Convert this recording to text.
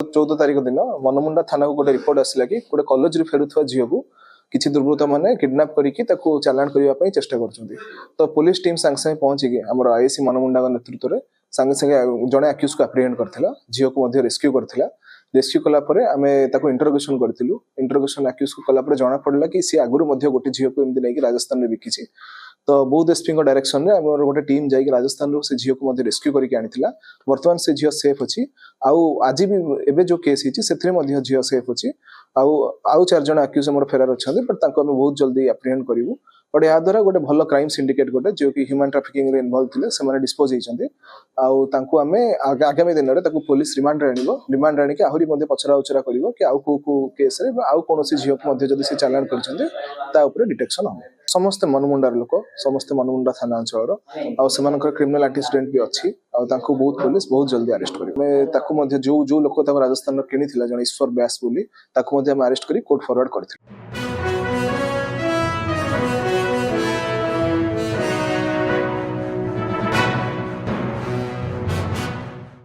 14 तारिख दिन मनमुंडा थाना को गोटे रिपोर्ट आसला कि गोटे कॉलेज रे फेरुथवा झियो को किसी दुर्बृत्त माने किडनैप करके चालान करने चेष्टा कर तो पुलिस टीम सांगे सांगे पहुंची आम आईसी मनमुंडा नेतृत्व में सांगे सांगे जड़े आक्यूज को एप्रिहेंड करथिला झियो को रेस्क्यू करथिला रेस्क्यू कला परे आमे ताको इंटरोगेशन करथिलु इंटरोगेशन आक्यूज को कला परे जाना पड़ला कि सी आगुरु मध्ये गोटे झियो को एमदी नै राजस्थान रे बिकिछि तो बौद्ध एसपी डायरेक्शन रे हमर गोटे टीम जाई राजस्थान रो से झियो को मध्ये रेस्क्यू करके आनिथिला वर्तमान से झियो सेफ अछि आउ आज भी एबे जो केस हिछि सेथरे मध्ये झियो सेफ अछि आउ 4 जण अक्यूज हमर फेरार अछन बट ताको हम बहुत जल्दी एप्रिहेंड करिवु बट या द्वारा गोटे भल क्राइम सिंडिकेट गोटे जो कि ह्यूमन ट्रैफिकिंग रे इन्वॉल्व थिले से माने डिस्पोज हिचंती आउ तांको हमें आगामी दिन रे ताको पुलिस रिमांड रे आनिबो रिमांड रानी के आहुरी मध्ये पछरा उचरा करिवो कि आउ को केस रे आउ कोनोसी झियो को मध्ये जदी से चालान करछंती ता ऊपर डिटेक्शन हो समस्त मनमुंडार लोक समस्त मनमुंडा थाना अंचल आउ सेमानकर क्रिमिनल एंटीसिडेंट भी अछि आउ तांको बहुत पुलिस बहुत जल्दी अरेस्ट करी मैं ताको मध्ये जो जो लोक ताको राजस्थान रो किनिथिला जण ईश्वर व्यास बोली ताको मध्ये हम अरेस्ट करी कोर्ट फॉरवर्ड करथिलु।